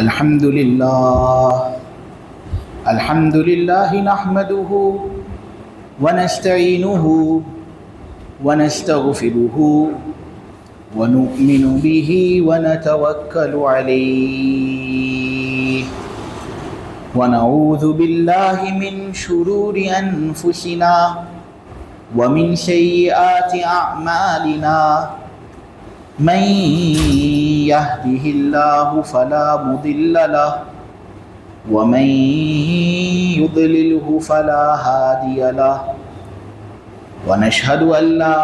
الحمد لله نحمده ونستعينه ونستغفره ونؤمن به ونتوكل عليه ونعوذ بالله من شرور أنفسنا ومن سيئات أعمالنا من يهده الله فلا مضل له ومن يضلله فلا هادي له ونشهد أن لا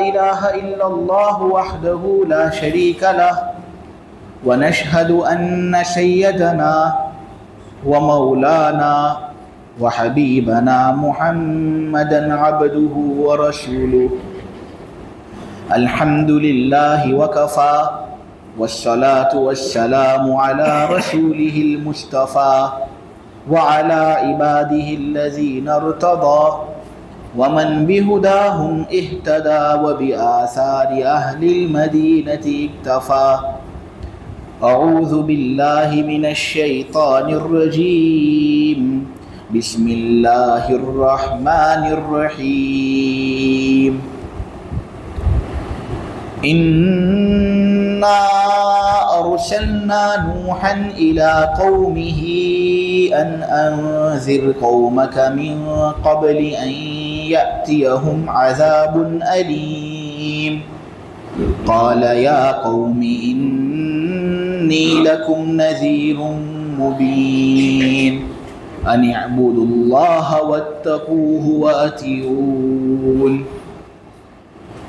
إله إلا الله وحده لا شريك له ونشهد أن سيدنا ومولانا وحبيبنا محمدا عبده ورسوله الحمد لله وكفى والصلاة والسلام على رسوله المصطفى وعلى عباده الذين ارتضى ومن بهداهم اهتدى وبآثار أهل المدينة اكتفى أعوذ بالله من الشيطان الرجيم بسم الله الرحمن الرحيم إنا أرسلنا نوحا إلى قومه أن أنذر قومك من قبل أن يأتيهم عذاب أليم قال يا قوم إني لكم نذير مبين أن اعبدوا الله واتقوه وأطيعون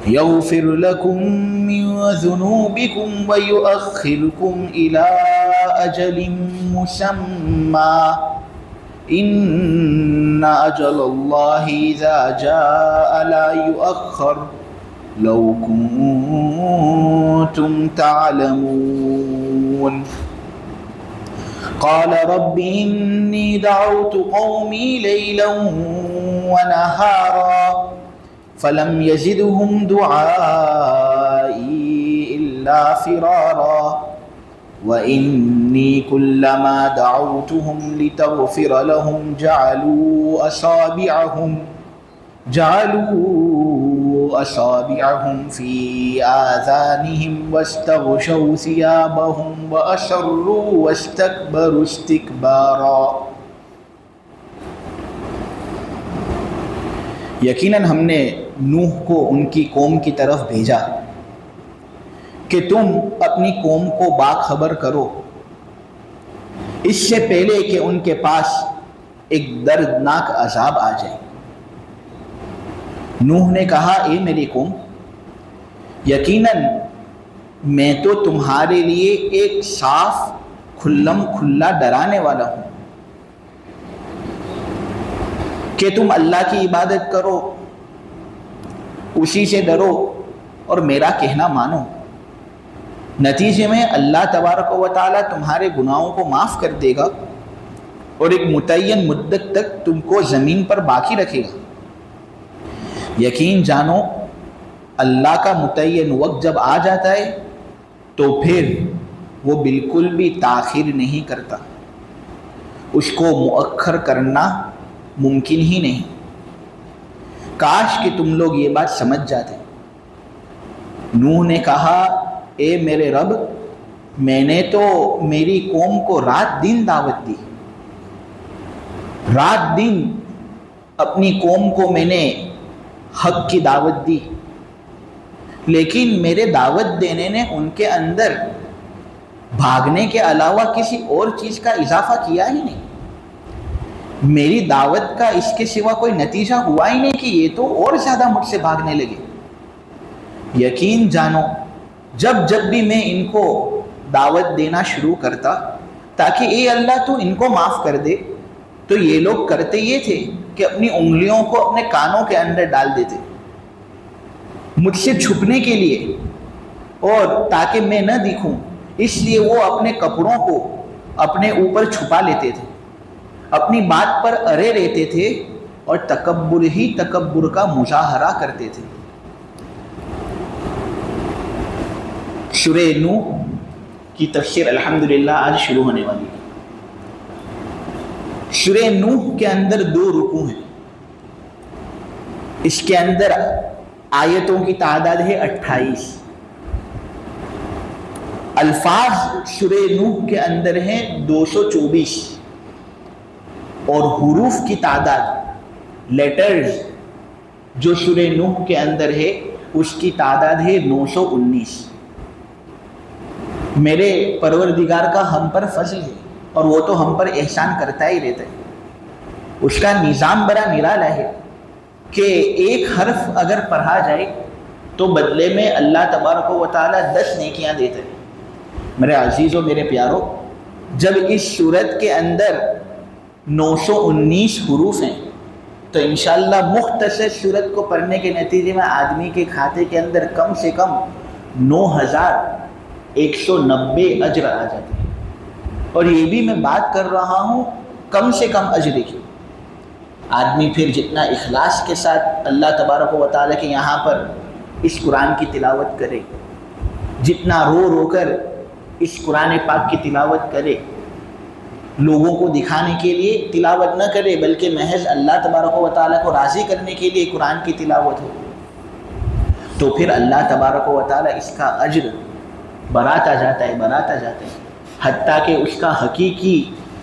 يغفر لكم من ذنوبكم ويؤخركم إلى أجل مسمى إن أجل الله إذا جاء لا يؤخر لو كنتم تعلمون قال رب إني دعوت قومي ليلا ونهارا فلم يزدهم دعائي إلا فرارا وإني كلما دعوتهم لتغفر لهم جعلوا أصابعهم في آذانهم واستغشوا ثيابهم وأصروا واستكبروا استكبارا یقیناً ہم نے نوح کو ان کی قوم کی طرف بھیجا کہ تم اپنی قوم کو باخبر کرو اس سے پہلے کہ ان کے پاس ایک دردناک عذاب آ جائے۔ نوح نے کہا اے میری قوم، یقیناً میں تو تمہارے لیے ایک صاف کھلم کھلا ڈرانے والا ہوں کہ تم اللہ کی عبادت کرو، اسی سے ڈرو اور میرا کہنا مانو۔ نتیجے میں اللہ تبارک و تعالیٰ تمہارے گناہوں کو معاف کر دے گا اور ایک متعین مدت تک تم کو زمین پر باقی رکھے گا۔ یقین جانو اللہ کا متعین وقت جب آ جاتا ہے تو پھر وہ بالکل بھی تاخیر نہیں کرتا، اس کو مؤخر کرنا ممکن ہی نہیں۔ کاش کہ تم لوگ یہ بات سمجھ جاتے۔ نوح نے کہا اے میرے رب، میں نے تو میری قوم کو رات دن دعوت دی، رات دن اپنی قوم کو میں نے حق کی دعوت دی، لیکن میرے دعوت دینے نے ان کے اندر بھاگنے کے علاوہ کسی اور چیز کا اضافہ کیا ہی نہیں۔ میری دعوت کا اس کے سوا کوئی نتیجہ ہوا ہی نہیں کہ یہ تو اور زیادہ مجھ سے بھاگنے لگے۔ یقین جانو جب بھی میں ان کو دعوت دینا شروع کرتا تاکہ اے اللہ تو ان کو معاف کر دے، تو یہ لوگ کرتے یہ تھے کہ اپنی انگلیوں کو اپنے کانوں کے اندر ڈال دیتے مجھ سے چھپنے کے لیے، اور تاکہ میں نہ دکھوں اس لیے وہ اپنے کپڑوں کو اپنے اوپر چھپا لیتے تھے، اپنی بات پر اڑے رہتے تھے اور تکبر ہی تکبر کا مظاہرہ کرتے تھے۔ سورہ نوح کی تفسیر الحمدللہ آج شروع ہونے والی ہے۔ سورہ نوح کے اندر 2 رکوع ہیں، اس کے اندر آیتوں کی تعداد ہے 28، الفاظ سورہ نوح کے اندر ہیں 224، اور حروف کی تعداد، لیٹرز جو سورہ نوح کے اندر ہے اس کی تعداد ہے 919۔ میرے پروردگار کا ہم پر فضل ہے، اور وہ تو ہم پر احسان کرتا ہی رہتا ہے۔ اس کا نظام بڑا نرالا ہے کہ ایک حرف اگر پڑھا جائے تو بدلے میں اللہ تبارک و تعالیٰ 10 نیکیاں دیتا ہے۔ میرے عزیزوں، میرے پیاروں، جب اس سورت کے اندر 919 حروف ہیں تو انشاءاللہ مختصر سورت کو پڑھنے کے نتیجے میں آدمی کے کھاتے کے اندر کم سے کم 9190 اجر آ جاتے ہیں۔ اور یہ بھی میں بات کر رہا ہوں کم سے کم اجر کی۔ آدمی پھر جتنا اخلاص کے ساتھ اللہ تبارک و تعالیٰ کے یہاں پر اس قرآن کی تلاوت کرے، جتنا رو رو کر اس قرآن پاک کی تلاوت کرے، لوگوں کو دکھانے کے لیے تلاوت نہ کرے بلکہ محض اللہ تبارک و تعالیٰ کو راضی کرنے کے لیے قرآن کی تلاوت ہو، تو پھر اللہ تبارک و تعالیٰ اس کا اجر بڑھاتا جاتا ہے، حتیٰ کہ اس کا حقیقی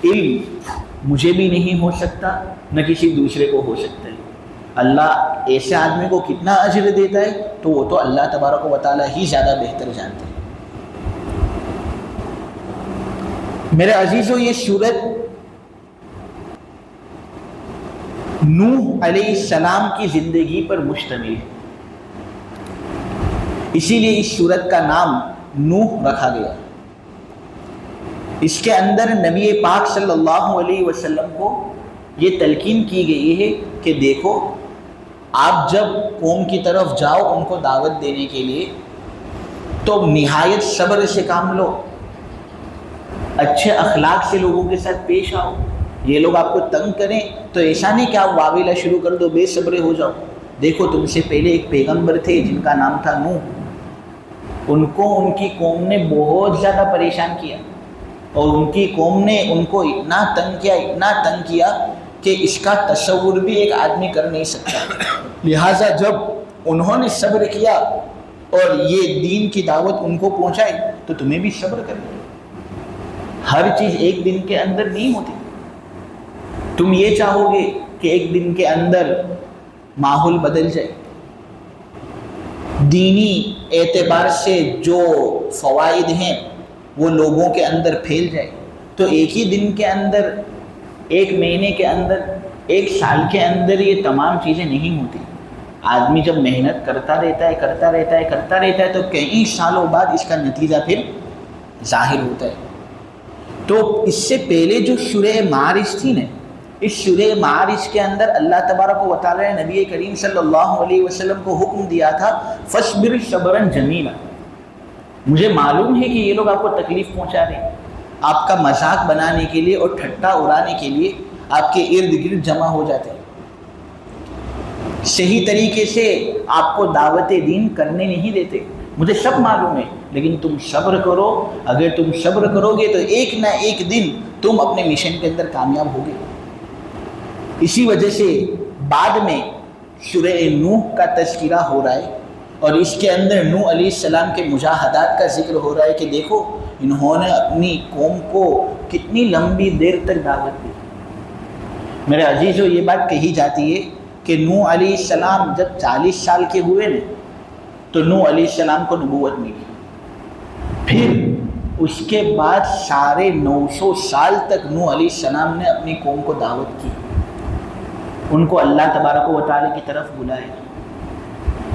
علم مجھے بھی نہیں ہو سکتا، نہ کسی دوسرے کو ہو سکتا ہے۔ اللہ ایسے آدمی کو کتنا اجر دیتا ہے تو وہ تو اللہ تبارک و تعالیٰ ہی زیادہ بہتر جانتے ہیں۔ میرے عزیزوں، یہ سورت نوح علیہ السلام کی زندگی پر مشتمل ہے، اسی لیے اس سورت کا نام نوح رکھا گیا۔ اس کے اندر نبی پاک صلی اللہ علیہ وسلم کو یہ تلقین کی گئی ہے کہ دیکھو، آپ جب قوم کی طرف جاؤ ان کو دعوت دینے کے لیے تو نہایت صبر سے کام لو، اچھے اخلاق سے لوگوں کے ساتھ پیش آؤ۔ یہ لوگ آپ کو تنگ کریں تو ایسا نہیں کہ آپ واویلا شروع کر دو، بے صبرے ہو جاؤ۔ دیکھو، تم سے پہلے ایک پیغمبر تھے جن کا نام تھا نوح، ان کو ان کی قوم نے بہت زیادہ پریشان کیا، اور ان کی قوم نے ان کو اتنا تنگ کیا کہ اس کا تصور بھی ایک آدمی کر نہیں سکتا۔ لہٰذا جب انہوں نے صبر کیا اور یہ دین کی دعوت ان کو پہنچائی تو تمہیں بھی صبر کرنا۔ ہر چیز ایک دن کے اندر نہیں ہوتی۔ تم یہ چاہو گے کہ ایک دن کے اندر ماحول بدل جائے، دینی اعتبار سے جو فوائد ہیں وہ لوگوں کے اندر پھیل جائے، تو ایک ہی دن کے اندر، ایک مہینے کے اندر، ایک سال کے اندر یہ تمام چیزیں نہیں ہوتی۔ آدمی جب محنت کرتا رہتا ہے تو کئی سالوں بعد اس کا نتیجہ پھر ظاہر ہوتا ہے۔ تو اس سے پہلے جو سورہ معارج تھی نا، اس سورہ معارج کے اندر اللہ تبارک و تعالیٰ نے نبی کریم صلی اللہ علیہ وسلم کو حکم دیا تھا فَاصْبِرْ صَبْرًا جَمِيلًا۔ مجھے معلوم ہے کہ یہ لوگ آپ کو تکلیف پہنچا رہے ہیں، آپ کا مذاق بنانے کے لیے اور ٹھٹا اڑانے کے لیے آپ کے ارد گرد جمع ہو جاتے ہیں، صحیح طریقے سے آپ کو دعوت دین کرنے نہیں دیتے، مجھے سب معلوم ہے، لیکن تم صبر کرو۔ اگر تم صبر کرو گے تو ایک نہ ایک دن تم اپنے مشن کے اندر کامیاب ہوگے۔ اسی وجہ سے بعد میں سورہ نوح کا تذکرہ ہو رہا ہے، اور اس کے اندر نوح علیہ السلام کے مجاہدات کا ذکر ہو رہا ہے کہ دیکھو انہوں نے اپنی قوم کو کتنی لمبی دیر تک دعوت دی۔ میرے عزیزو، یہ بات کہی جاتی ہے کہ نوح علیہ السلام جب 40 سال کے ہوئے نا تو نوح علیہ السلام کو نبوت ملی، پھر اس کے بعد 950 سال تک نوح علیہ السلام نے اپنی قوم کو دعوت کی، ان کو اللہ تبارک و تعالیٰ کی طرف بلایا۔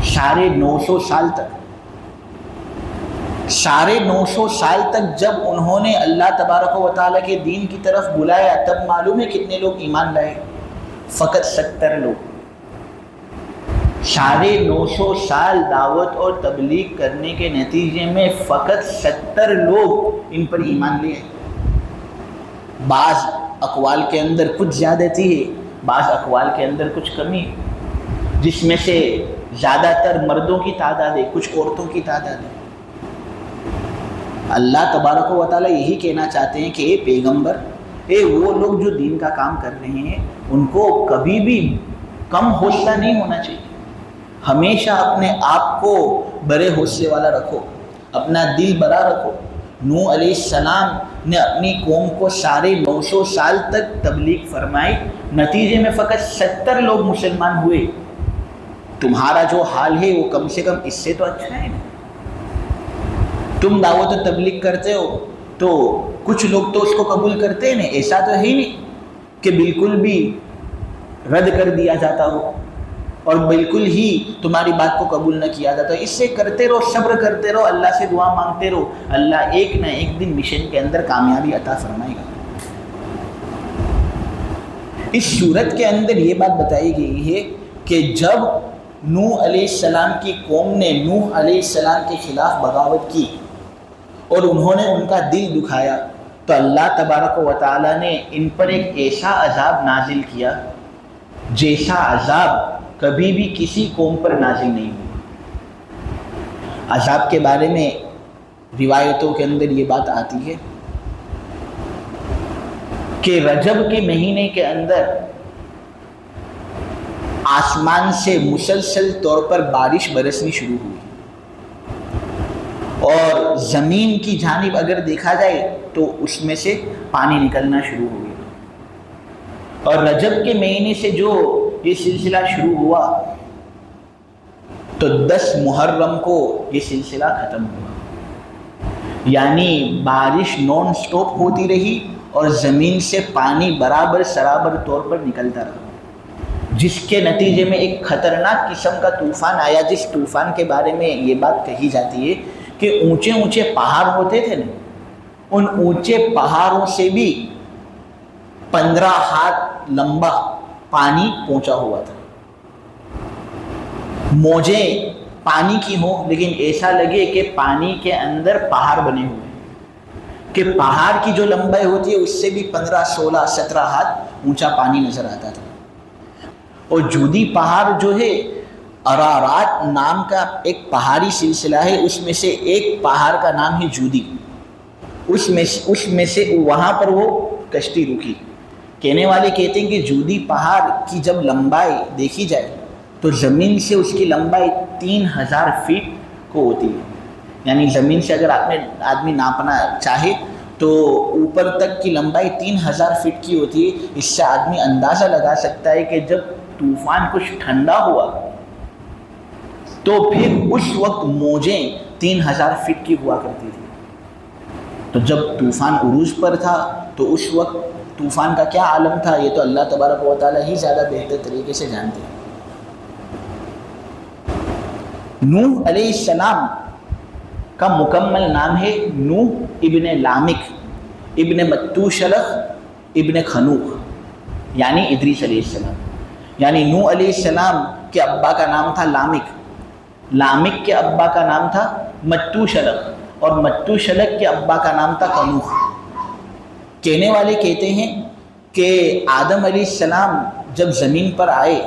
950 سال تک 950 سال تک جب انہوں نے اللہ تبارک و تعالیٰ کے دین کی طرف بلایا، تب معلوم ہے کتنے لوگ ایمان لائے؟ فقط 70 لوگ۔ 950 سال دعوت اور تبلیغ کرنے کے نتیجے میں فقط 70 لوگ ان پر ایمان لے۔ بعض اقوال کے اندر کچھ زیادتی ہے، بعض اقوال کے اندر کچھ کمی، جس میں سے زیادہ تر مردوں کی تعداد ہے، کچھ عورتوں کی تعداد ہے۔ اللہ تبارک و تعالیٰ یہی کہنا چاہتے ہیں کہ اے پیغمبر، اے وہ لوگ جو دین کا کام کر رہے ہیں، ان کو کبھی بھی کم حوصلہ نہیں ہونا چاہیے. ہمیشہ اپنے آپ کو بڑے حوصلے والا رکھو، اپنا دل بڑا رکھو. نوح علیہ السلام نے اپنی قوم کو سارے 900 سال تک تبلیغ فرمائی، نتیجے میں فقط 70 لوگ مسلمان ہوئے. تمہارا جو حال ہے وہ کم سے کم اس سے تو اچھا ہے نا. تم دعوت و تبلیغ کرتے ہو تو کچھ لوگ تو اس کو قبول کرتے ہیں نا، ایسا تو ہے ہی نہیں کہ بالکل بھی رد کر دیا جاتا ہو اور بالکل ہی تمہاری بات کو قبول نہ کیا جاتا. اس سے کرتے رہو، صبر کرتے رہو، اللہ سے دعا مانگتے رہو، اللہ ایک نہ ایک دن مشن کے اندر کامیابی عطا فرمائے گا. اس صورت کے اندر یہ بات بتائی گئی ہے کہ جب نوح علیہ السلام کی قوم نے نوح علیہ السلام کے خلاف بغاوت کی اور انہوں نے ان کا دل دکھایا تو اللہ تبارک و تعالیٰ نے ان پر ایک ایسا عذاب نازل کیا جیسا عذاب کبھی بھی کسی قوم پر نازل نہیں ہوا. عذاب کے بارے میں روایتوں کے اندر یہ بات آتی ہے کہ رجب کے مہینے کے اندر آسمان سے مسلسل طور پر بارش برسنی شروع ہوئی اور زمین کی جانب اگر دیکھا جائے تو اس میں سے پانی نکلنا شروع ہو گیا. اور رجب کے مہینے سے جو یہ سلسلہ شروع ہوا تو 10 محرم کو یہ سلسلہ ختم ہوا. یعنی بارش نان سٹاپ ہوتی رہی اور زمین سے پانی برابر سرابر طور پر نکلتا رہا، جس کے نتیجے میں ایک خطرناک قسم کا طوفان آیا، جس طوفان کے بارے میں یہ بات کہی جاتی ہے کہ اونچے اونچے پہاڑ ہوتے تھے نا، ان اونچے پہاڑوں سے بھی 15 ہاتھ لمبا پانی پہنچا ہوا تھا. موجیں پانی کی ہوں لیکن ایسا لگے کہ پانی کے اندر پہاڑ بنے ہوئے ہیں، کہ پہاڑ کی جو لمبائی ہوتی ہے اس سے بھی 15 16 17 ہاتھ اونچا پانی نظر آتا تھا. اور جودی پہاڑ جو ہے، ارارات نام کا ایک پہاڑی سلسلہ ہے، اس میں سے ایک پہاڑ کا نام ہے جودی. اس میں سے وہاں پر وہ کشتی رکی. کہنے والے کہتے ہیں کہ جودی پہاڑ کی جب لمبائی دیکھی جائے تو زمین سے اس کی لمبائی 3000 فیٹ کو ہوتی ہے. یعنی زمین سے اگر آدمی ناپنا چاہے تو اوپر تک کی لمبائی 3000 فیٹ کی ہوتی ہے. اس سے آدمی اندازہ لگا سکتا ہے کہ جب طوفان کچھ ٹھنڈا ہوا تو پھر اس وقت موجیں 3000 فٹ کی ہوا کرتی تھی. تو جب طوفان عروج پر تھا تو اس وقت طوفان کا کیا عالم تھا یہ تو اللہ تبارک و تعالیٰ ہی زیادہ بہتر طریقے سے جانتے ہیں. نوح علیہ السلام کا مکمل نام ہے نوح ابن لامک ابن متوشلخ ابن خنوخ، یعنی ادریس علیہ السلام. یعنی نوح علیہ السلام کے ابا کا نام تھا لامک، لامک کے ابا کا نام تھا متوشلخ، اور متوشلخ کے ابا کا نام تھا خنوخ. کہنے والے کہتے ہیں کہ آدم علیہ السلام جب زمین پر آئے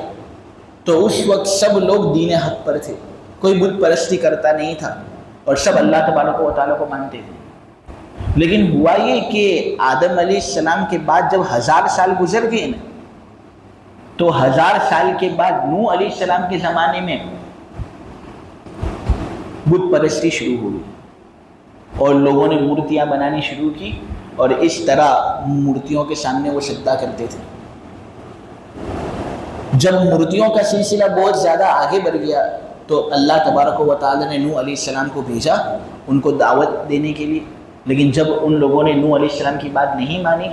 تو اس وقت سب لوگ دین حق پر تھے، کوئی بت پرستی کرتا نہیں تھا اور سب اللہ تبارک و تعالیٰ کو مانتے تھے. لیکن ہوا یہ کہ آدم علیہ السلام کے بعد جب 1000 سال گزر گئے نا تو 1000 سال کے بعد نوح علیہ السلام کے زمانے میں بت پرستی شروع ہو گئی اور لوگوں نے مورتیاں بنانی شروع کی اور اس طرح مورتیوں کے سامنے وہ سجدہ کرتے تھے. جب مورتیوں کا سلسلہ بہت زیادہ آگے بڑھ گیا تو اللہ تبارک و تعالیٰ نے نوح علیہ السلام کو بھیجا ان کو دعوت دینے کے لیے. لیکن جب ان لوگوں نے نوح علیہ السلام کی بات نہیں مانی،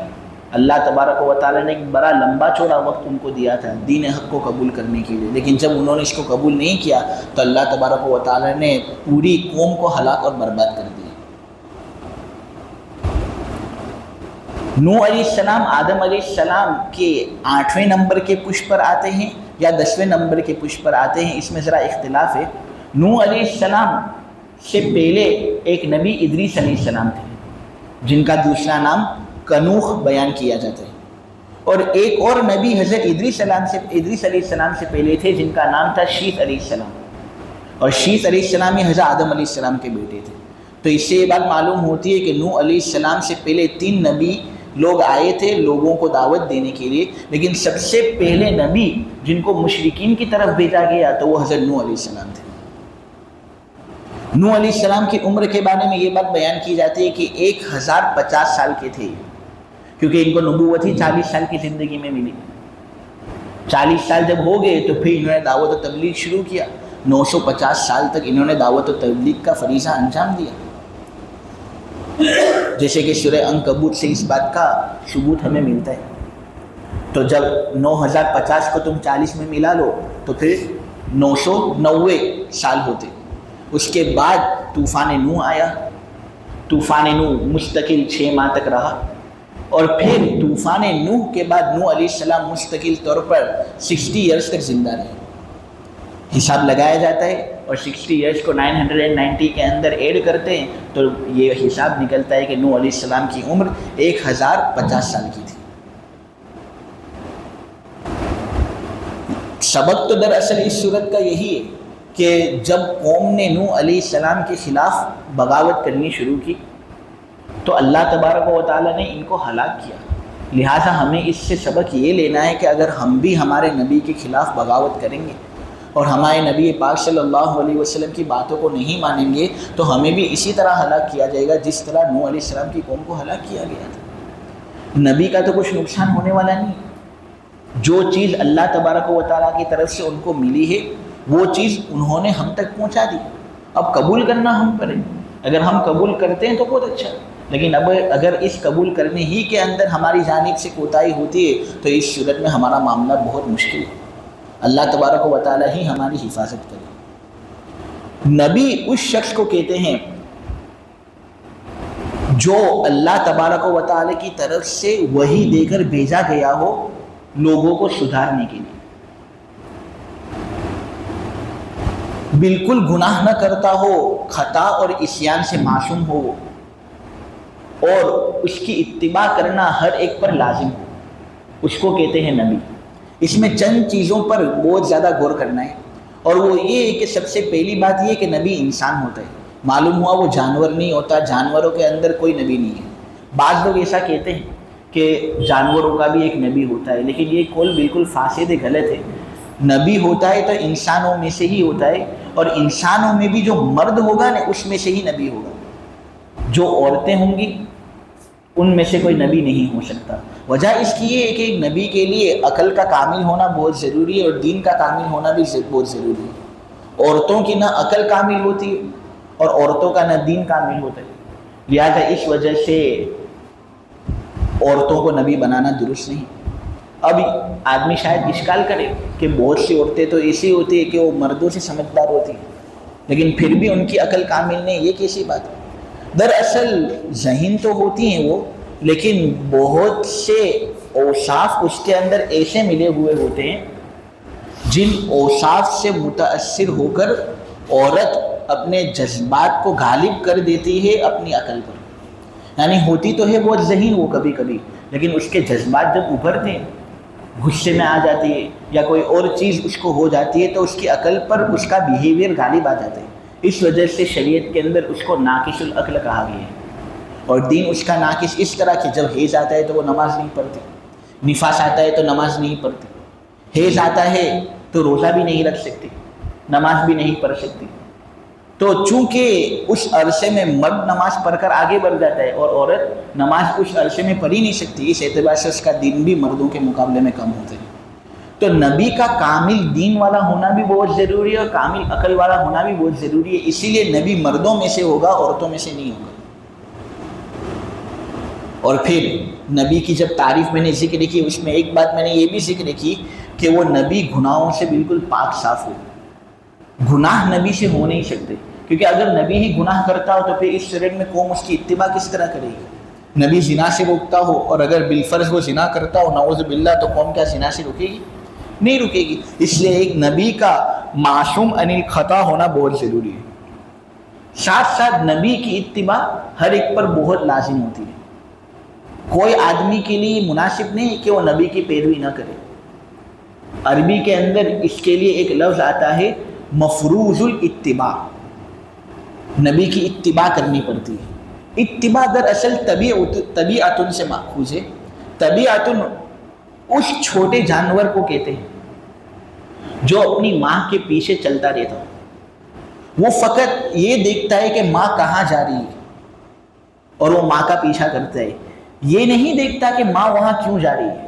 اللہ تبارک و تعالیٰ نے ایک بڑا لمبا چوڑا وقت ان کو دیا تھا دین حق کو قبول کرنے کے لیے. لیکن جب انہوں نے اس کو قبول نہیں کیا تو اللہ تبارک و تعالیٰ نے پوری قوم کو ہلاک اور برباد کر دیا. نوح علیہ السلام آدم علیہ السلام کے 8ویں نمبر کے پشت پر آتے ہیں یا 10ویں نمبر کے پشت پر آتے ہیں، اس میں ذرا اختلاف ہے. نوح علیہ السلام سے پہلے ایک نبی ادریس علیہ السلام تھے جن کا دوسرا نام کنوخ بیان کیا جاتا ہے، اور ایک اور نبی حضرت ادریس علیہ السلام سے پہلے تھے جن کا نام تھا شیث علیہ السلام، اور شیث علیہ السلام ہی حضرت آدم علیہ السلام کے بیٹے تھے. تو اس سے یہ بات معلوم ہوتی ہے کہ نوح علیہ السلام سے پہلے 3 نبی لوگ آئے تھے لوگوں کو دعوت دینے کے لیے، لیکن سب سے پہلے نبی جن کو مشرکین کی طرف بھیجا گیا تو وہ حضرت نوح علیہ السلام تھے۔ نوح علیہ السلام کی عمر کے بارے میں یہ بات بیان کی جاتی ہے کہ 1050 سال کے تھے، کیونکہ ان کو نبوت ہی 40 سال کی زندگی میں ملی۔ 40 سال جب ہو گئے تو پھر انہوں نے دعوت و تبلیغ شروع کیا۔ 950 سال تک انہوں نے دعوت و تبلیغ کا فریضہ انجام دیا، جیسے کہ سورہ عنکبوت سے اس بات کا ثبوت ہمیں ملتا ہے۔ تو جب 9050 کو تم 40 میں ملا لو تو پھر 990 سال ہوتے۔ اس کے بعد طوفان نوح آیا۔ طوفان نوح مستقل 6 ماہ تک رہا، اور پھر طوفان نوح کے بعد نوح علیہ السلام مستقل طور پر 60 ایئرس تک زندہ رہے۔ حساب لگایا جاتا ہے اور 60 ایئرس کو 990 کے اندر ایڈ کرتے ہیں تو یہ حساب نکلتا ہے کہ نوح علیہ السلام کی عمر 1050 سال کی تھی۔ سبق تو دراصل اس صورت کا یہی ہے کہ جب قوم نے نوح علیہ السلام کے خلاف بغاوت کرنی شروع کی تو اللہ تبارک و تعالیٰ نے ان کو ہلاک کیا۔ لہٰذا ہمیں اس سے سبق یہ لینا ہے کہ اگر ہم بھی ہمارے نبی کے خلاف بغاوت کریں گے اور ہمارے نبی پاک صلی اللہ علیہ وسلم کی باتوں کو نہیں مانیں گے تو ہمیں بھی اسی طرح ہلاک کیا جائے گا جس طرح نوح علیہ السلام کی قوم کو ہلاک کیا گیا تھا۔ نبی کا تو کچھ نقصان ہونے والا نہیں، جو چیز اللہ تبارک و تعالیٰ کی طرف سے ان کو ملی ہے وہ چیز انہوں نے ہم تک پہنچا دی۔ اب قبول کرنا ہم پر ہے، اگر ہم قبول کرتے ہیں تو بہت اچھا، لیکن اب اگر اس قبول کرنے ہی کے اندر ہماری جانب سے کوتاہی ہوتی ہے تو اس صورت میں ہمارا معاملہ بہت مشکل ہے۔ اللہ تبارک و تعالیٰ ہی ہماری حفاظت کرے۔ نبی اس شخص کو کہتے ہیں جو اللہ تبارک و تعالیٰ کی طرف سے وحی دے کر بھیجا گیا ہو لوگوں کو سدھارنے کے لیے، بالکل گناہ نہ کرتا ہو، خطا اور عصیان سے معصوم ہو، اور اس کی اتباع کرنا ہر ایک پر لازم ہو، اس کو کہتے ہیں نبی۔ اس میں چند چیزوں پر بہت زیادہ غور کرنا ہے، اور وہ یہ ہے کہ سب سے پہلی بات یہ کہ نبی انسان ہوتا ہے۔ معلوم ہوا وہ جانور نہیں ہوتا، جانوروں کے اندر کوئی نبی نہیں ہے۔ بعض لوگ ایسا کہتے ہیں کہ جانوروں کا بھی ایک نبی ہوتا ہے، لیکن یہ قول بالکل فاسد ہے، غلط ہے۔ نبی ہوتا ہے تو انسانوں میں سے ہی ہوتا ہے، اور انسانوں میں بھی جو مرد ہوگا نا اس میں سے ہی نبی ہوگا۔ جو عورتیں ہوں گی ان میں سے کوئی نبی نہیں ہو سکتا۔ وجہ اس کی یہ ہے کہ ایک نبی کے لیے عقل کا کامل ہونا بہت ضروری ہے اور دین کا کامل ہونا بھی بہت ضروری ہے۔ عورتوں کی نہ عقل کامل ہوتی ہے اور عورتوں کا نہ دین کامل ہوتا ہے، لہذا اس وجہ سے عورتوں کو نبی بنانا درست نہیں۔ اب آدمی شاید اشکال کرے کہ بہت سی عورتیں تو ایسی ہوتی ہیں کہ وہ مردوں سے سمجھدار ہوتی ہیں لیکن پھر بھی ان کی عقل کامل نہیں، یہ کیسی بات ہے؟ دراصل ذہین تو ہوتی ہیں وہ، لیکن بہت سے اوصاف اس کے اندر ایسے ملے ہوئے ہوتے ہیں جن اوصاف سے متاثر ہو کر عورت اپنے جذبات کو غالب کر دیتی ہے اپنی عقل پر۔ یعنی ہوتی تو ہے بہت ذہین وہ کبھی کبھی، لیکن اس کے جذبات جب ابھرتے ہیں، غصے میں آ جاتی ہے یا کوئی اور چیز اس کو ہو جاتی ہے تو اس کی عقل پر اس کا بیہیویئر غالب آ جاتا ہے۔ اس وجہ سے شریعت کے اندر اس کو ناقص العقل کہا گیا ہے، اور دین اس کا ناقص اس طرح کہ جب حیض آتا ہے تو وہ نماز نہیں پڑھتی، نفاس آتا ہے تو نماز نہیں پڑھتی، حیض آتا ہے تو روزہ بھی نہیں رکھ سکتی، نماز بھی نہیں پڑھ سکتی۔ تو چونکہ اس عرصے میں مرد نماز پڑھ کر آگے بڑھ جاتا ہے اور عورت نماز اس عرصے میں پڑھ ہی نہیں سکتی، اس اعتبار سے اس کا دین بھی مردوں کے مقابلے میں کم ہوتا ہے۔ تو نبی کا کامل دین والا ہونا بھی بہت ضروری ہے اور کامل عقل والا ہونا بھی بہت ضروری ہے، اسی لیے نبی مردوں میں سے ہوگا، عورتوں میں سے نہیں ہوگا۔ اور پھر نبی کی جب تعریف میں نے ذکر کی، اس میں ایک بات میں نے یہ بھی ذکر کی کہ وہ نبی گناہوں سے بالکل پاک صاف ہو۔ گناہ نبی سے ہو نہیں سکتے، کیونکہ اگر نبی ہی گناہ کرتا ہو تو پھر اس شرط میں قوم اس کی اتباع کس طرح کرے گی؟ نبی زنا سے روکتا ہو اور اگر بالفرض وہ زنا کرتا ہو نعوذ باللہ تو قوم کیا زنا سے رکے گی؟ نہیں رکے گی۔ اس لیے ایک نبی کا معصوم عن الخطا ہونا بہت ضروری ہے۔ ساتھ ساتھ نبی کی اتباع ہر ایک پر بہت لازم ہوتی ہے۔ کوئی آدمی کے لیے مناسب نہیں کہ وہ نبی کی پیروی نہ کرے۔ عربی کے اندر اس کے لیے ایک لفظ آتا ہے مفروض الاتباع۔ نبی کی اتباع کرنی پڑتی ہے۔ اتباع دراصل طبیعتن سے ماخوذ ہے۔ طبیعتن اس چھوٹے جانور کو کہتے ہیں جو اپنی ماں کے پیچھے چلتا رہتا، وہ فقط یہ دیکھتا ہے کہ ماں کہاں جا رہی ہے اور وہ ماں کا پیچھا کرتا ہے، یہ نہیں دیکھتا کہ ماں وہاں کیوں جا رہی ہے۔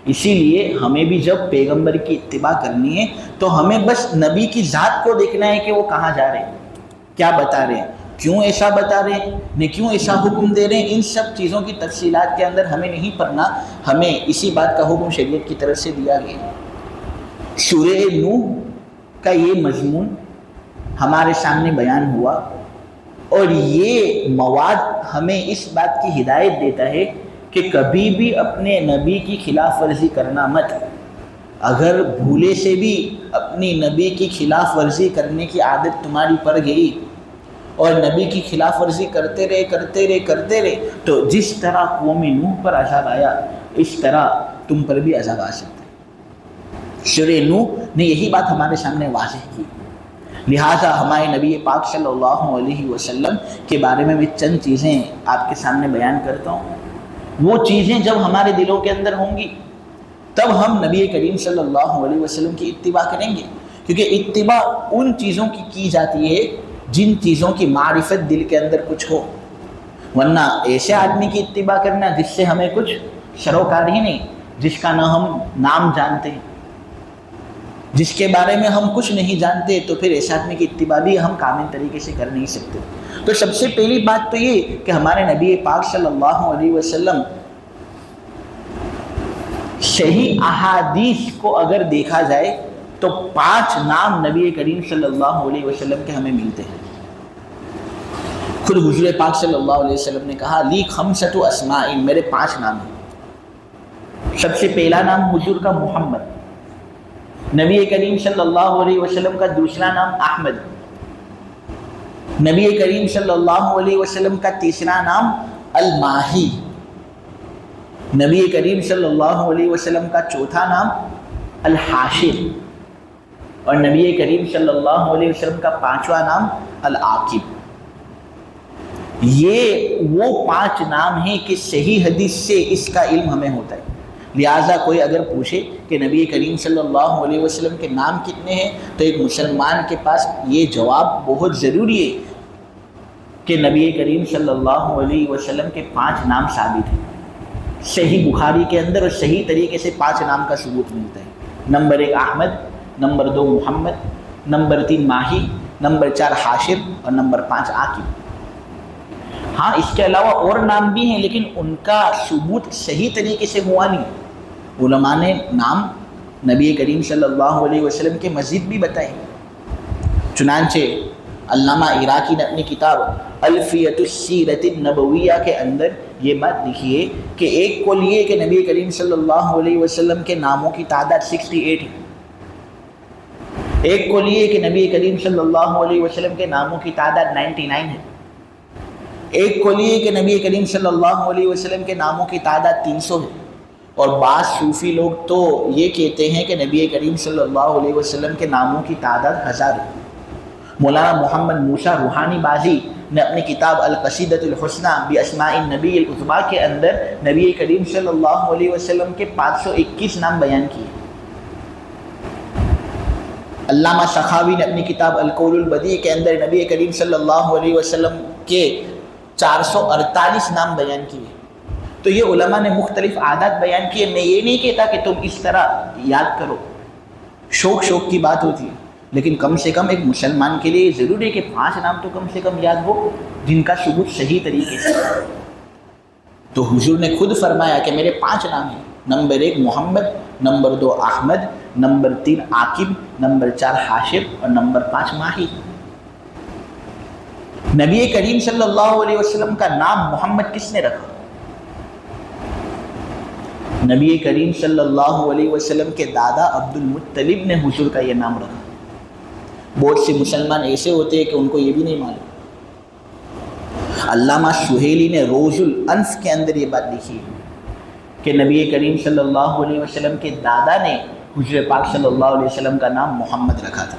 اسی لیے ہمیں بھی جب پیغمبر کی اتباع کرنی ہے تو ہمیں بس نبی کی ذات کو دیکھنا ہے کہ وہ کہاں جا رہے ہیں، کیا بتا رہے ہیں، کیوں ایسا بتا رہے ہیں، نے کیوں ایسا حکم دے رہے ہیں۔ ان سب چیزوں کی تفصیلات کے اندر ہمیں نہیں پڑھنا، ہمیں اسی بات کا حکم شریعت کی طرف سے دیا گیا۔ سورہ نوح کا یہ مضمون ہمارے سامنے بیان ہوا، اور یہ مواد ہمیں اس بات کی ہدایت دیتا ہے کہ کبھی بھی اپنے نبی کی خلاف ورزی کرنا مت۔ اگر بھولے سے بھی اپنی نبی کی خلاف ورزی کرنے کی عادت تمہاری پڑ گئی اور نبی کی خلاف ورزی کرتے رہے تو جس طرح قوم نوح پر عذاب آیا اس طرح تم پر بھی عذاب آ سکتا ہے۔ سورہ نوح نے یہی بات ہمارے سامنے واضح کی، لہٰذا ہمارے نبی پاک صلی اللہ علیہ وسلم کے بارے میں چند چیزیں آپ کے سامنے بیان کرتا ہوں۔ وہ چیزیں جب ہمارے دلوں کے اندر ہوں گی تب ہم نبی کریم صلی اللہ علیہ وسلم کی اتباع کریں گے، کیونکہ اتباع ان چیزوں کی جاتی ہے جن چیزوں کی معرفت دل کے اندر کچھ ہو، ورنہ ایسے آدمی کی اتباع کرنا جس سے ہمیں کچھ سروکار ہی نہیں، جس کا نہ ہم نام جانتے ہیں، جس کے بارے میں ہم کچھ نہیں جانتے، تو پھر ایسے آدمی کی اتباع بھی ہم کامل طریقے سے کر نہیں سکتے۔ تو سب سے پہلی بات تو یہ کہ ہمارے نبی پاک صلی اللہ علیہ وسلم صحیح احادیث کو اگر دیکھا جائے تو 5 نام نبی کریم صلی اللہ علیہ وسلم کے ہمیں ملتے ہیں۔ خود حضور پاک صلی اللہ علیہ وسلم نے کہا لی 5 اسماء، میرے 5 نام ہیں۔ سب سے پہلا نام حضور کا محمد، نبی کریم صلی اللہ علیہ وسلم کا دوسرا نام احمد، نبی کریم صلی اللہ علیہ وسلم کا تیسرا نام الماہی، نبی کریم صلی اللہ علیہ وسلم کا چوتھا نام الحاشر، اور نبی کریم صلی اللہ علیہ وسلم کا 5واں نام العاقب۔ یہ وہ 5 نام ہیں کہ صحیح حدیث سے اس کا علم ہمیں ہوتا ہے۔ لہٰذا کوئی اگر پوچھے کہ نبی کریم صلی اللہ علیہ وسلم کے نام کتنے ہیں تو ایک مسلمان کے پاس یہ جواب بہت ضروری ہے کہ نبی کریم صلی اللہ علیہ وسلم کے 5 نام ثابت ہیں۔ صحیح بخاری کے اندر اور صحیح طریقے سے 5 نام کا ثبوت ملتا ہے۔ نمبر 1 احمد، نمبر 2 محمد، نمبر 3 ماہی، نمبر 4 حاشر اور نمبر 5 عاقب۔ ہاں اس کے علاوہ اور نام بھی ہیں لیکن ان کا ثبوت صحیح طریقے سے ہوا نہیں۔ علماء نے نام نبی کریم صلی اللہ علیہ وسلم کے مزید بھی بتائے، چنانچہ علامہ عراقی نے اپنی کتاب الفیۃ السیرۃ النبویہ کے اندر یہ بات لکھی ہے کہ ایک قول یہ کہ نبی کریم صلی اللہ علیہ وسلم کے ناموں کی تعداد 68 ہے، ایک قول یہ کہ نبی کریم صلی اللہ علیہ وسلم کے ناموں کی تعداد 99 ہے، ایک قول یہ کہ نبی کریم صلی اللہ علیہ وسلم کے ناموں کی تعداد 300 ہے، اور بعض صوفی لوگ تو یہ کہتے ہیں کہ نبی کریم صلی اللہ علیہ وسلم کے ناموں کی تعداد 1000 ہے۔ مولانا محمد موسیٰ روحانی بازی نے اپنی کتاب القصیدۃ الحسنی باسماء النبی العظمیٰ کے اندر نبی کریم صلی اللہ علیہ وسلم کے 521 نام بیان کیے۔ علامہ سخاوی نے اپنی کتاب القول البدیع کے اندر نبی کریم صلی اللہ علیہ وسلم کے 448 نام بیان کیے۔ تو یہ علماء نے مختلف عادات بیان کیے۔ میں یہ نہیں کہتا کہ تم اس طرح یاد کرو، شوق کی بات ہوتی ہے، لیکن کم سے کم ایک مسلمان کے لیے ضروری ہے کہ 5 نام تو کم سے کم یاد ہو جن کا ثبوت صحیح طریقے سے۔ تو حضور نے خود فرمایا کہ میرے 5 نام ہیں، number 1 Muhammad, number 2 Ahmed, number 3 Aqib, number 4 Hashir اور نمبر 5 ماہی۔ نبی کریم صلی اللہ علیہ وسلم کا نام محمد کس نے رکھا؟ نبی کریم صلی اللہ علیہ وسلم کے دادا عبد المطلب نے حضور کا یہ نام رکھا۔ بہت سے مسلمان ایسے ہوتے ہیں کہ ان کو یہ بھی نہیں معلوم۔ علامہ سہیلی نے روز الانف کے اندر یہ بات لکھی ہے کہ نبی کریم صلی اللہ علیہ وسلم کے دادا نے حضور پاک صلی اللہ علیہ وسلم کا نام محمد رکھا تھا۔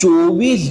24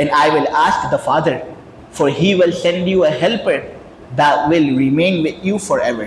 And I will ask the Father, for he will send you a helper that will remain with you forever।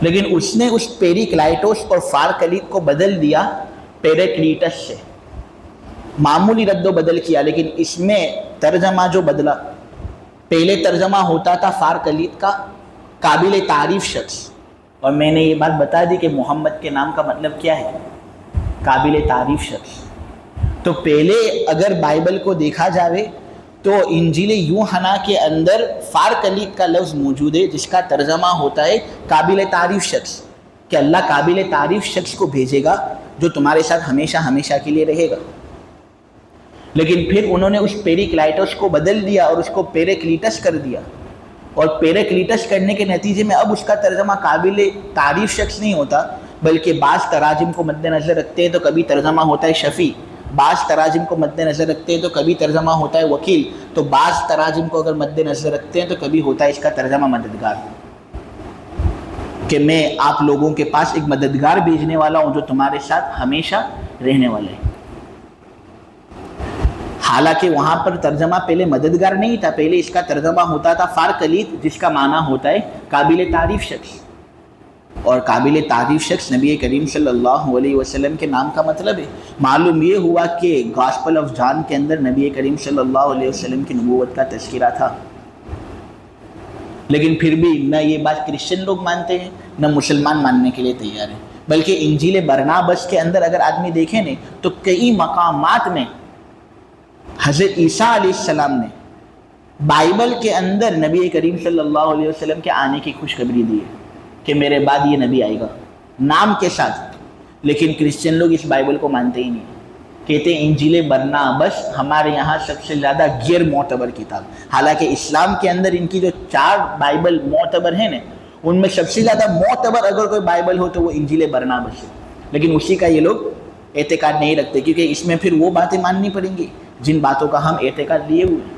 لیکن اس نے اس پیریکلائٹوس اور فار کلید کو بدل دیا پیریکلیٹس سے، معمولی رد و بدل کیا، لیکن اس میں ترجمہ جو بدلا، پہلے ترجمہ ہوتا تھا فار کلید کا قابل تعریف شخص، اور میں نے یہ بات بتا دی کہ محمد کے نام کا مطلب کیا ہے، قابل تعریف شخص۔ تو پہلے اگر بائبل کو دیکھا جاوے تو انجیل یوحنا کے اندر فار کلید کا لفظ موجود ہے جس کا ترجمہ ہوتا ہے قابل تعریف شخص، کہ اللہ قابل تعریف شخص کو بھیجے گا جو تمہارے ساتھ ہمیشہ ہمیشہ کے لیے رہے گا۔ لیکن پھر انہوں نے اس پیریکلائٹس کو بدل دیا اور اس کو پیریکلیٹس کر دیا، اور پیریکلیٹس کرنے کے نتیجے میں اب اس کا ترجمہ قابل تعریف شخص نہیں ہوتا، بلکہ بعض تراجم کو مد نظر رکھتے ہیں تو کبھی ترجمہ ہوتا ہے شفیع، بعض تراجم کو مد نظر رکھتے ہیں تو کبھی ترجمہ ہوتا ہے وکیل، تو بعض تراجم کو اگر مد نظر رکھتے ہیں تو کبھی ہوتا ہے اس کا ترجمہ مددگار، کہ میں آپ لوگوں کے پاس ایک مددگار بھیجنے والا ہوں جو تمہارے ساتھ ہمیشہ رہنے والا ہے۔ حالانکہ وہاں پر ترجمہ پہلے مددگار نہیں تھا، پہلے اس کا ترجمہ ہوتا تھا فار کلید، جس کا معنی ہوتا ہے قابل تعریف شخص، اور قابل تعریف شخص نبی کریم صلی اللہ علیہ وسلم کے نام کا مطلب ہے۔ معلوم یہ ہوا کہ گاسپل آف جان کے اندر نبی کریم صلی اللہ علیہ وسلم کی نبوت کا تذکرہ تھا، لیکن پھر بھی نہ یہ بات کرسچن لوگ مانتے ہیں نہ مسلمان ماننے کے لیے تیار ہیں، بلکہ انجیل برنابس کے اندر اگر آدمی دیکھیں نا تو کئی مقامات میں حضرت عیسیٰ علیہ السلام نے بائبل کے اندر نبی کریم صلی اللہ علیہ وسلم کے آنے کی خوشخبری دی ہے کہ میرے بعد یہ نبی آئے گا نام کے ساتھ، لیکن کرسچن لوگ اس بائبل کو مانتے ہی نہیں، کہتے ہیں انجیل برنابس ہمارے یہاں سب سے زیادہ غیر معتبر کتاب، حالانکہ اسلام کے اندر ان کی جو 4 بائبل معتبر ہیں نا ان میں سب سے زیادہ معتبر اگر کوئی بائبل ہو تو وہ انجیل برنابس ہے، لیکن اسی کا یہ لوگ اعتقاد نہیں رکھتے، کیونکہ اس میں پھر وہ باتیں ماننی پڑیں گی جن باتوں کا ہم اعتقاد لیے ہوئے ہیں،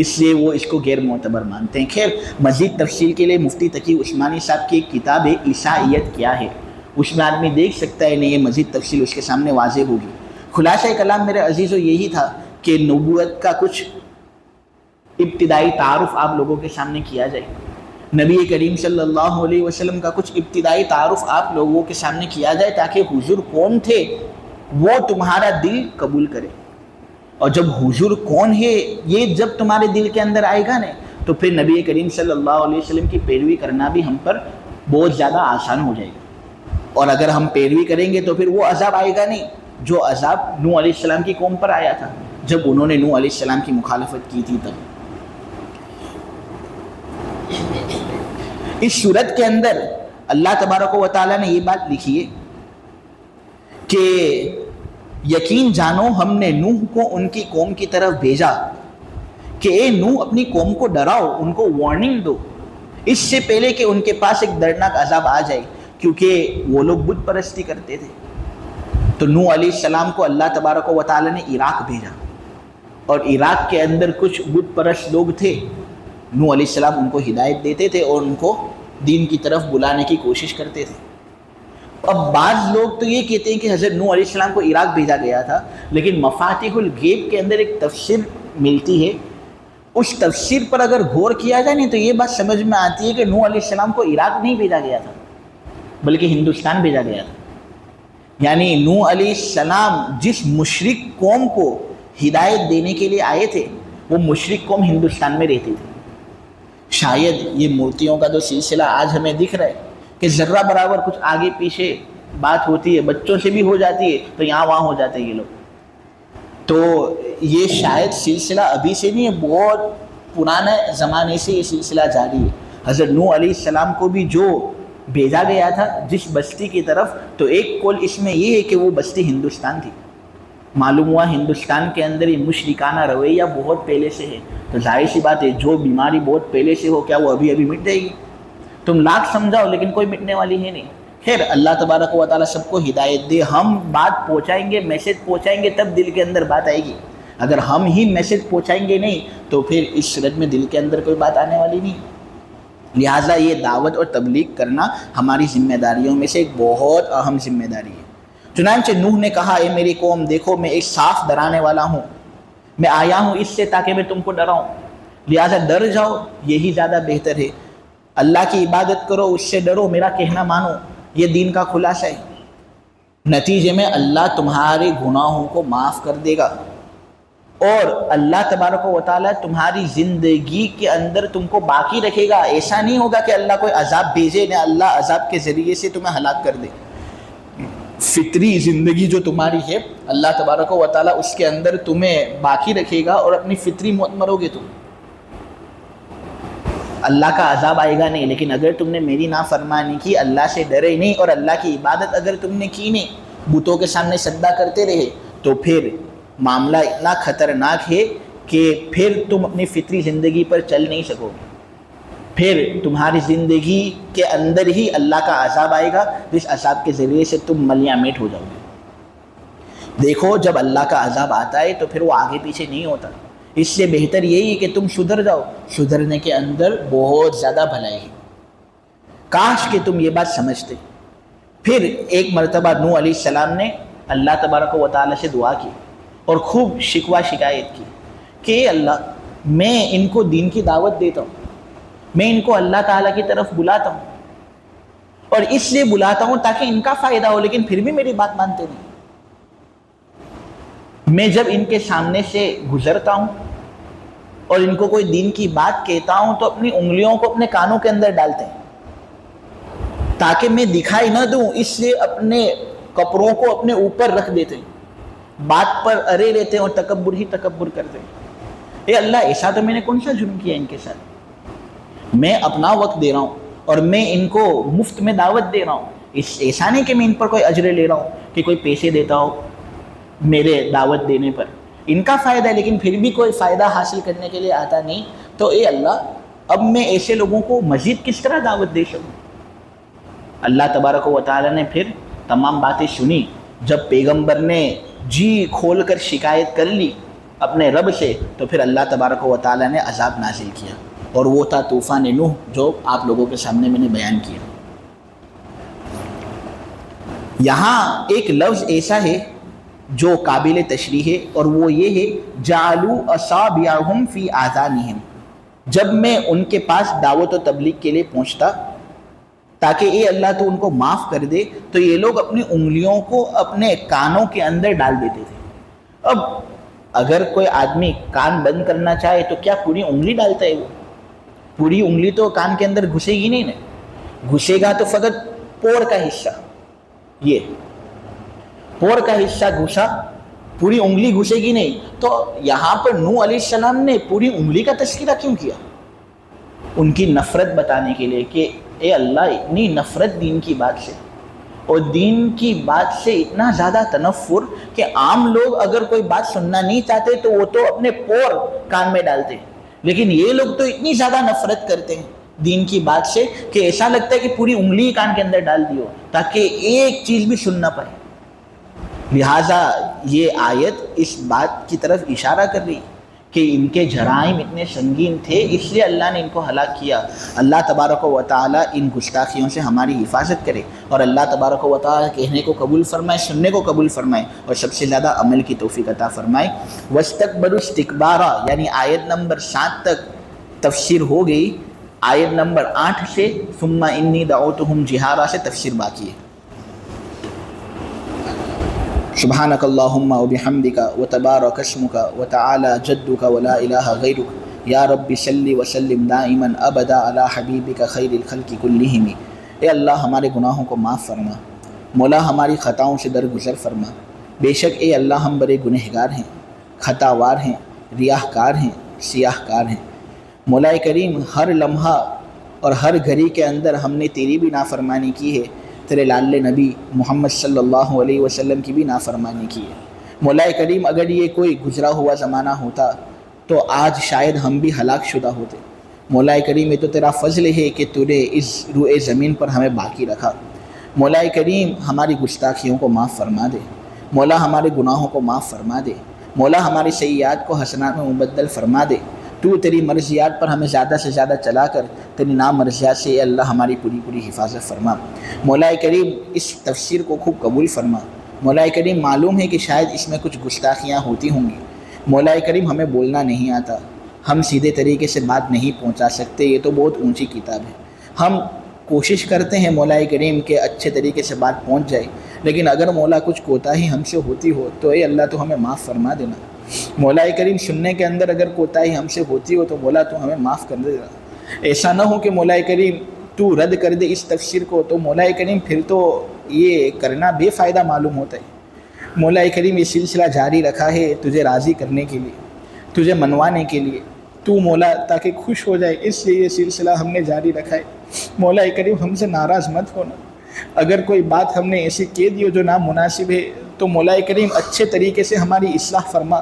اس لیے وہ اس کو غیر معتبر مانتے ہیں۔ خیر، مزید تفصیل کے لیے مفتی تقی عثمانی صاحب کی ایک کتاب ہے عیسائیت کیا ہے، اس میں آدمی دیکھ سکتا ہے نہیں، یہ مزید تفصیل اس کے سامنے واضح ہوگی۔ خلاصہ کلام میرے عزیزو یہی تھا کہ نبوت کا کچھ ابتدائی تعارف آپ لوگوں کے سامنے کیا جائے، نبی کریم صلی اللہ علیہ وسلم کا کچھ ابتدائی تعارف آپ لوگوں کے سامنے کیا جائے تاکہ حضور کون تھے وہ تمہارا دل قبول کرے، اور جب حضور کون ہے یہ جب تمہارے دل کے اندر آئے گا نا تو پھر نبی کریم صلی اللہ علیہ وسلم کی پیروی کرنا بھی ہم پر بہت زیادہ آسان ہو جائے گا، اور اگر ہم پیروی کریں گے تو پھر وہ عذاب آئے گا نہیں جو عذاب نوح علیہ السلام کی قوم پر آیا تھا جب انہوں نے نوح علیہ السلام کی مخالفت کی تھی۔ تب اس صورت کے اندر اللہ تبارک و تعالیٰ نے یہ بات لکھی ہے کہ یقین جانو ہم نے نوح کو ان کی قوم کی طرف بھیجا کہ اے نوح اپنی قوم کو ڈراؤ، ان کو وارننگ دو اس سے پہلے کہ ان کے پاس ایک دردناک عذاب آ جائے، کیونکہ وہ لوگ بت پرستی کرتے تھے۔ تو نوح علیہ السلام کو اللہ تبارک و تعالیٰ نے عراق بھیجا، اور عراق کے اندر کچھ بت پرست لوگ تھے، نوح علیہ السلام ان کو ہدایت دیتے تھے اور ان کو دین کی طرف بلانے کی کوشش کرتے تھے۔ اب بعض لوگ تو یہ کہتے ہیں کہ حضرت نوح علیہ السلام کو عراق بھیجا گیا تھا، لیکن مفاتیح الغیب کے اندر ایک تفسیر ملتی ہے، اس تفسیر پر اگر غور کیا جائے نہیں تو یہ بات سمجھ میں آتی ہے کہ نوح علیہ السلام کو عراق نہیں بھیجا گیا تھا بلکہ ہندوستان بھیجا گیا تھا، یعنی نوح علیہ السلام جس مشرک قوم کو ہدایت دینے کے لیے آئے تھے وہ مشرک قوم ہندوستان میں رہتی تھی۔ شاید یہ مورتیوں کا جو سلسلہ آج ہمیں دکھ رہا ہے کہ ذرہ برابر کچھ آگے پیچھے بات ہوتی ہے، بچوں سے بھی ہو جاتی ہے تو یہاں وہاں ہو جاتے ہیں یہ لوگ، تو یہ شاید سلسلہ ابھی سے نہیں ہے، بہت پرانے زمانے سے یہ سلسلہ جاری ہے۔ حضرت نوح علیہ السلام کو بھی جو بھیجا گیا تھا جس بستی کی طرف، تو ایک قول اس میں یہ ہے کہ وہ بستی ہندوستان تھی۔ معلوم ہوا ہندوستان کے اندر یہ مشرکانہ رویہ بہت پہلے سے ہے، تو ظاہر سی بات ہے جو بیماری بہت پہلے سے ہو کیا وہ ابھی مٹ جائے گی؟ تم لاکھ سمجھاؤ لیکن کوئی مٹنے والی ہے نہیں۔ خیر، اللہ تبارک و تعالیٰ سب کو ہدایت دے، ہم بات پہنچائیں گے، میسج پہنچائیں گے تب دل کے اندر بات آئے گی، اگر ہم ہی میسج پہنچائیں گے نہیں تو پھر اس صورت میں دل کے اندر کوئی بات آنے والی نہیں۔ لہٰذا یہ دعوت اور تبلیغ کرنا ہماری ذمہ داریوں میں سے ایک بہت اہم ذمہ داری ہے۔ چنانچہ نوح نے کہا اے میری قوم دیکھو میں ایک صاف ڈرانے والا ہوں، میں آیا ہوں اس سے تاکہ میں تم کو ڈراؤں، لہٰذا ڈر جاؤ، یہی زیادہ بہتر ہے۔ اللہ کی عبادت کرو، اس سے ڈرو، میرا کہنا مانو، یہ دین کا خلاصہ ہے۔ نتیجے میں اللہ تمہارے گناہوں کو معاف کر دے گا، اور اللہ تبارک و تعالیٰ تمہاری زندگی کے اندر تم کو باقی رکھے گا۔ ایسا نہیں ہوگا کہ اللہ کوئی عذاب بھیجے نہ اللہ عذاب کے ذریعے سے تمہیں ہلاک کر دے۔ فطری زندگی جو تمہاری ہے اللہ تبارک و تعالیٰ اس کے اندر تمہیں باقی رکھے گا، اور اپنی فطری موت مرو گے تم۔ اللہ کا عذاب آئے گا نہیں، لیکن اگر تم نے میری نافرمانی کی، اللہ سے ڈرے نہیں، اور اللہ کی عبادت اگر تم نے کی نہیں، بتوں کے سامنے سجدہ کرتے رہے، تو پھر معاملہ اتنا خطرناک ہے کہ پھر تم اپنی فطری زندگی پر چل نہیں سکو گے۔ پھر تمہاری زندگی کے اندر ہی اللہ کا عذاب آئے گا، جس عذاب کے ذریعے سے تم ملیاں میٹ ہو جاؤ گے۔ دیکھو، جب اللہ کا عذاب آتا ہے تو پھر وہ آگے پیچھے نہیں ہوتا۔ اس سے بہتر یہی ہے کہ تم سدھر جاؤ، سدھرنے کے اندر بہت زیادہ بھلائی ہے۔ کاش کہ تم یہ بات سمجھتے۔ پھر ایک مرتبہ نوح علیہ السلام نے اللہ تبارک و تعالیٰ سے دعا کی اور خوب شکوہ شکایت کی کہ اے اللہ، میں ان کو دین کی دعوت دیتا ہوں، میں ان کو اللہ تعالیٰ کی طرف بلاتا ہوں، اور اس لیے بلاتا ہوں تاکہ ان کا فائدہ ہو، لیکن پھر بھی میری بات مانتے نہیں۔ میں جب ان کے سامنے سے گزرتا ہوں اور ان کو کوئی دین کی بات کہتا ہوں تو اپنی انگلیوں کو اپنے کانوں کے اندر ڈالتے ہیں تاکہ میں دکھائی نہ دوں، اس لیے اپنے کپڑوں کو اپنے اوپر رکھ دیتے ہیں، بات پر ارے لیتے ہیں اور تکبر ہی تکبر کرتے ہیں۔ اے اللہ، ایسا تو میں نے کون سا جرم کیا ان کے ساتھ؟ میں اپنا وقت دے رہا ہوں اور میں ان کو مفت میں دعوت دے رہا ہوں۔ ایسا نہیں کہ میں ان پر کوئی اجر لے رہا ہوں کہ کوئی پیسے دیتا ہو میرے دعوت دینے پر، ان کا فائدہ ہے، لیکن پھر بھی کوئی فائدہ حاصل کرنے کے لیے آتا نہیں۔ تو اے اللہ، اب میں ایسے لوگوں کو مزید کس طرح دعوت دے سکوں؟ اللہ تبارک و تعالیٰ نے پھر تمام باتیں سنی۔ جب پیغمبر نے جی کھول کر شکایت کر لی اپنے رب سے، تو پھر اللہ تبارک و تعالیٰ نے عذاب نازل کیا، اور وہ تھا طوفان نوح، جو آپ لوگوں کے سامنے میں نے بیان کیا۔ یہاں ایک لفظ ایسا ہے جو قابل تشریح ہے، اور وہ یہ ہے جعلوا اصابعهم فی آذانہم۔ جب میں ان کے پاس دعوت و تبلیغ کے لیے پہنچتا تاکہ اے اللہ تو ان کو معاف کر دے، تو یہ لوگ اپنی انگلیوں کو اپنے کانوں کے اندر ڈال دیتے تھے۔ اب اگر کوئی آدمی کان بند کرنا چاہے تو کیا پوری انگلی ڈالتا ہے؟ وہ پوری انگلی تو کان کے اندر گھسے گی نہیں نا، گھسے گا تو فقط پور کا حصہ، یہ پور کا حصہ گھسا، پوری انگلی گھسے گی نہیں۔ تو یہاں پر نوح علیہ السلام نے پوری انگلی کا تذکرہ کیوں کیا؟ ان کی نفرت بتانے کے لیے کہ اے اللہ، اتنی نفرت دین کی بات سے، اور دین کی بات سے اتنا زیادہ تنفر کہ عام لوگ اگر کوئی بات سننا نہیں چاہتے تو وہ تو اپنے پور کان میں ڈالتے ہیں، لیکن یہ لوگ تو اتنی زیادہ نفرت کرتے ہیں دین کی بات سے کہ ایسا لگتا ہے کہ پوری انگلی کان کے اندر ڈال دیو تاکہ ایک چیز بھی سن نہ پائے۔ لہٰذا یہ آیت اس بات کی طرف اشارہ کر رہی کہ ان کے جرائم اتنے سنگین تھے، اس لیے اللہ نے ان کو ہلاک کیا۔ اللہ تبارک و تعالیٰ ان گستاخیوں سے ہماری حفاظت کرے، اور اللہ تبارک و تعالیٰ کہنے کو قبول فرمائے، سننے کو قبول فرمائے، اور سب سے زیادہ عمل کی توفیق عطا فرمائے۔ وَاسْتَكْبَرُوا اسْتِكْبَارًا، یعنی آیت نمبر 7 تک تفسیر ہو گئی۔ آیت نمبر 8 سے ثُمَّ إِنِّي دَعَوْتُهُمْ جِهَارًا سے تفسیر باقی ہے۔ سبحانک اللہم وبحمدک وتبارک اسمک وتعالی جدک ولا الہ غیرک، یا رب صلی وسلم دائما ابدا علی حبیبک خیر الخلق کلہم۔ اے اللہ، ہمارے گناہوں کو معاف فرما، مولا ہماری خطاؤں سے درگزر فرما۔ بے شک اے اللہ، ہم بڑے گنہگار ہیں، خطا وار ہیں، ریاہ کار ہیں، سیاہ کار ہیں۔ مولا کریم، ہر لمحہ اور ہر گھڑی کے اندر ہم نے تیری بھی نافرمانی کی ہے، تیرے لال نبی محمد صلی اللہ علیہ وسلم کی بھی نافرمانی کی ہے۔ مولا کریم، اگر یہ کوئی گزرا ہوا زمانہ ہوتا تو آج شاید ہم بھی ہلاک شدہ ہوتے۔ مولا کریم، یہ تو تیرا فضل ہے کہ تو نے اس روئے زمین پر ہمیں باقی رکھا۔ مولا کریم، ہماری گستاخیوں کو معاف فرما دے، مولا ہمارے گناہوں کو معاف فرما دے، مولا ہماری سیئات کو حسنات میں مبدل فرما دے۔ تو تیری مرضیات پر ہمیں زیادہ سے زیادہ چلا کر تیری نامرضیات سے اے اللہ ہماری پوری حفاظت فرما۔ مولا کریم، اس تفسیر کو خوب قبول فرما۔ مولا کریم، معلوم ہے کہ شاید اس میں کچھ گستاخیاں ہوتی ہوں گی۔ مولا کریم، ہمیں بولنا نہیں آتا، ہم سیدھے طریقے سے بات نہیں پہنچا سکتے، یہ تو بہت اونچی کتاب ہے، ہم کوشش کرتے ہیں مولا کریم کے اچھے طریقے سے بات پہنچ جائے، لیکن اگر مولا کچھ کوتاہی ہم سے ہوتی ہو تو اے اللہ تو ہمیں معاف فرما دینا۔ مولا کریم سننے کے اندر اگر کوتاہی ہم سے ہوتی ہو تو مولا تو ہمیں معاف کر دینا۔ ایسا نہ ہو کہ مولا کریم تو رد کر دے اس تفسیر کو، تو مولا کریم پھر تو یہ کرنا بے فائدہ معلوم ہوتا ہے۔ مولا کریم یہ سلسلہ جاری رکھا ہے تجھے راضی کرنے کے لیے، تجھے منوانے کے لیے، تو مولا تاکہ خوش ہو جائے، اس لیے یہ سلسلہ ہم نے جاری رکھا ہے۔ مولا کریم ہم سے ناراض مت ہونا، اگر کوئی بات ہم نے ایسی کہہ دی جو نامناسب ہے تو مولا کریم اچھے طریقے سے ہماری اصلاح فرما،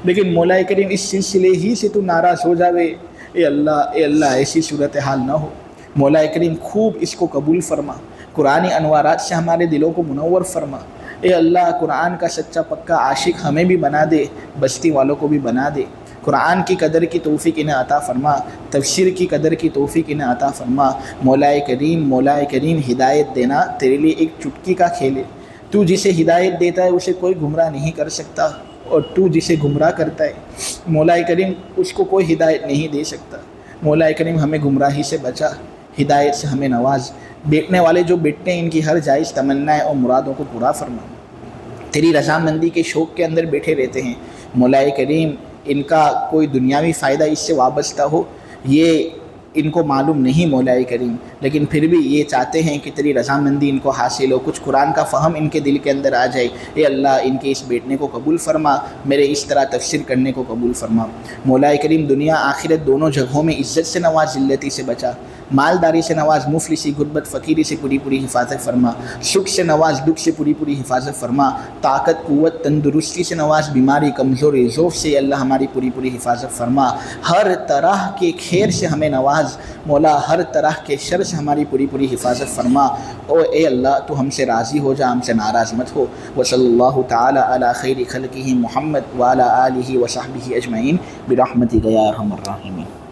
لیکن مولا کریم اس سلسلے ہی سے تو ناراض ہو جاوے، اے اللہ ایسی صورتحال نہ ہو۔ مولا کریم خوب اس کو قبول فرما، قرآنی انوارات سے ہمارے دلوں کو منور فرما۔ اے اللہ قرآن کا سچا پکا عاشق ہمیں بھی بنا دے، بستی والوں کو بھی بنا دے۔ قرآن کی قدر کی توفیق انہیں عطا فرما، تفسیر کی قدر کی توفیق انہیں عطا فرما۔ مولا کریم ہدایت دینا تیرے لیے ایک چٹکی کا کھیل ہے، تو جسے ہدایت دیتا ہے اسے کوئی گمراہ نہیں کر سکتا، اور تو جسے گمراہ کرتا ہے مولا کریم اس کو کوئی ہدایت نہیں دے سکتا۔ مولا کریم ہمیں گمراہی سے بچا، ہدایت سے ہمیں نواز۔ بیٹھنے والے جو بیٹھتے ہیں ان کی ہر جائز تمنائیں اور مرادوں کو پورا فرما۔ تیری رضامندی کے شوق کے اندر بیٹھے رہتے ہیں مولا کریم، ان کا کوئی دنیاوی فائدہ اس سے وابستہ ہو یہ ان کو معلوم نہیں مولا کریم، لیکن پھر بھی یہ چاہتے ہیں کہ تیری رضامندی ان کو حاصل ہو، کچھ قرآن کا فہم ان کے دل کے اندر آ جائے۔ اے اللہ ان کے اس بیٹھنے کو قبول فرما، میرے اس طرح تفسیر کرنے کو قبول فرما۔ مولا کریم دنیا آخرت دونوں جگہوں میں عزت سے نواز، ذلتی سے بچا، مالداری سے نواز، مفلسی غربت فقیری سے پوری پوری حفاظت فرما، سکھ سے نواز، دکھ سے پوری پوری حفاظت فرما، طاقت قوت تندرستی سے نواز، بیماری کمزوری ضعف سے اللہ ہماری پوری پوری حفاظت فرما، ہر طرح کے خیر سے ہمیں نواز مولا، ہر طرح کے شر سے ہماری پوری پوری حفاظت فرما۔ او اے اللہ تو ہم سے راضی ہو جا، ہم سے ناراض مت ہو۔ وصلی اللہ تعالی علی خیر خلقہ محمد وعلی آلہ وصحبہ اجمعین برحمتک یا ارحم الراحمین۔